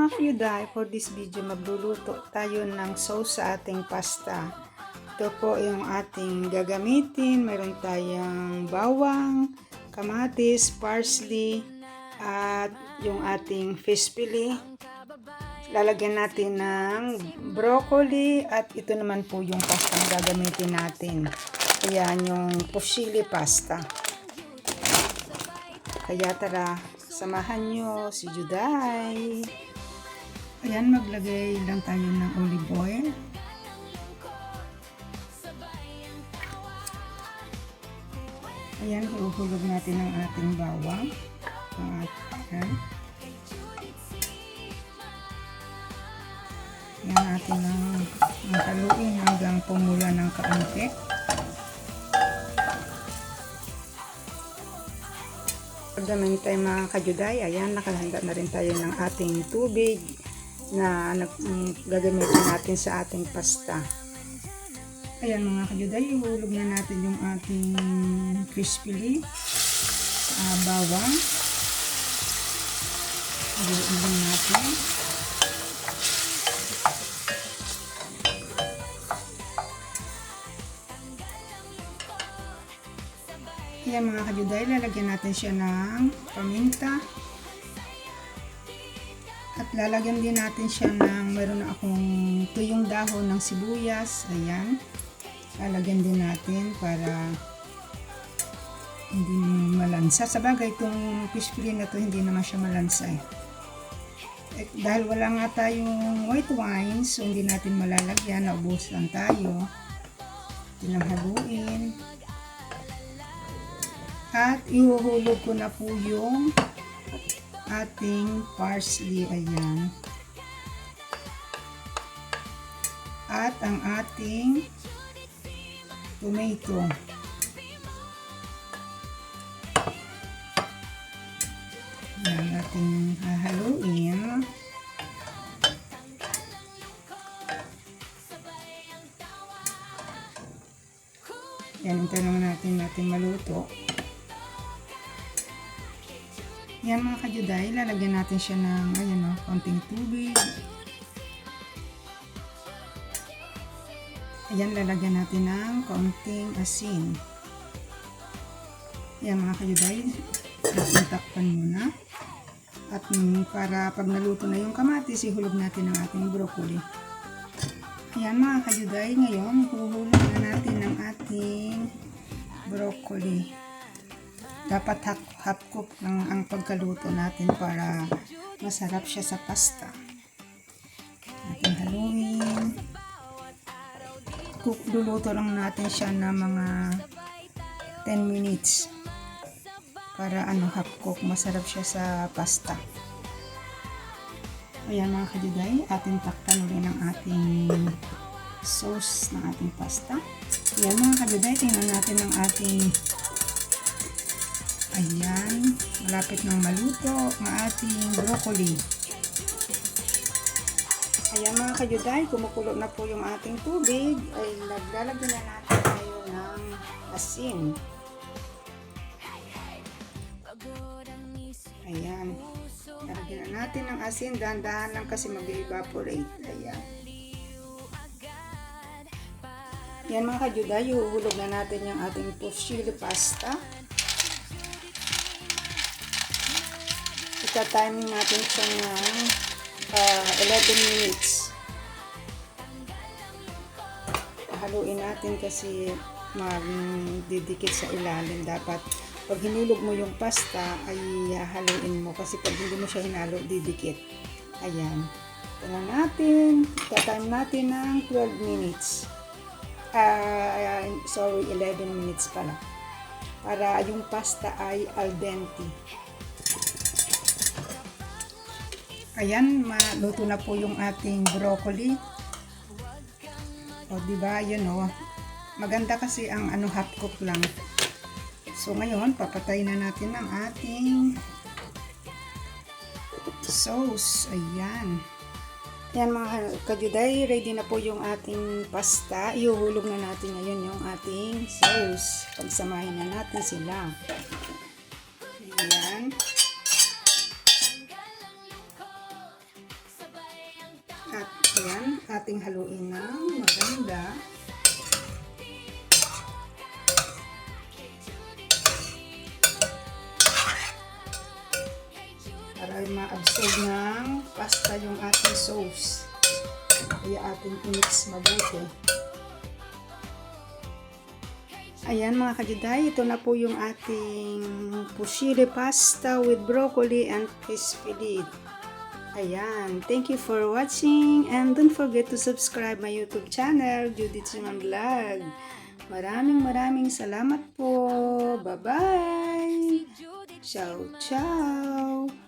mga kayuday, for this video magluluto tayo ng sauce sa ating pasta. Ito po yung ating gagamitin. Meron tayong bawang, kamatis, parsley, at yung ating fish fillet. Lalagyan natin ng broccoli at ito naman po yung pasta na gagamitin natin. Ayan yung fusilli pasta. Kaya tara, samahan nyo si Juday. Ayan, maglagay lang tayo ng olive oil. Ayan, huhulog natin ang ating bawang. Ayan. Ayan natin ang haluin hanggang pumula ng kaunti. Pagdaman tayo mga kajuday, ayan, nakalahanda na rin tayo ng ating tubig na gagamitin natin sa ating pasta. Ayan mga kajuday, ihulog na natin yung ating fish fillet, bawang. Ihulog natin. Ayan mga kajuday, lalagyan natin siya ng paminta. At lalagyan din natin siya ng, meron na akong tuyong dahon ng sibuyas. Ayan. Lalagyan din natin para hindi malansa. Sabagay itong fish fillet na to hindi naman siya malansa eh. Dahil wala nga tayong white wine, so hindi natin malalagyan. Naubos lang tayo. Tinanghaluin. At ihuhulog ko na po yung ating parsley. Ayan. At ang ating tomato. Ayan natin hahaluin. Ayan, hintayin natin maluto. Yan mga kajuday, lalagyan natin siya ng ayan, konting tubig. Ayan, lalagyan natin ng konting asin. Yan mga kajuday, takpan muna. At para pag naluto na yung kamatis, ihulog natin ang ating broccoli. Ayan mga kajuday, ngayon huhulog na natin ang ating broccoli. Dapat half cook lang ang pagkaluto natin para masarap siya sa pasta. Ating haluin. Luluto lang natin siya na mga 10 minutes para half cook, masarap siya sa pasta. Ayan mga kajuday, ating takpan ulit ng ating sauce ng ating pasta. Ayan mga kajuday, tingnan natin ang ating ayan, malapit ng maluto ang ating broccoli. Ayan mga kajuday, kumukulo na po yung ating tubig. Ay naglalagyan na natin tayo ng asin. Ayan, lalagyan na natin ng asin. Dahan-dahan lang kasi mag-evaporate. Ayan. Ayan mga kajuday, huhulog na natin yung ating fusilli pasta. Ita-timing natin siya ng 11 minutes. Haluin natin kasi magdidikit sa ilalim. Dapat pag hinulog mo yung pasta ay haluin mo kasi pag hindi mo siya hinalo, didikit. Ayan. Ito natin. Ita-time natin ng 12 minutes. 11 minutes pala. Para yung pasta ay al dente. Ayan, maluto na po yung ating broccoli. O, diba? Yun o. Maganda kasi ang half cook lang. So, ngayon, papatay na natin ang ating sauce. Ayan. Ayan mga kajuday, ready na po yung ating pasta. Ihuhulog na natin ngayon yung ating sauce. Pagsamahin na natin sila. Ayan. At ayan, ating haluin ng maganda. Para ma-absorb ng pasta yung ating sauce. Kaya ating i-mix mabuti. Ayan mga kajuday, ito na po yung ating fusilli pasta with broccoli and crispy lead. Ayan, thank you for watching and don't forget to subscribe my YouTube channel, Judith Simon Vlog. Maraming salamat po. Bye-bye. Ciao, ciao.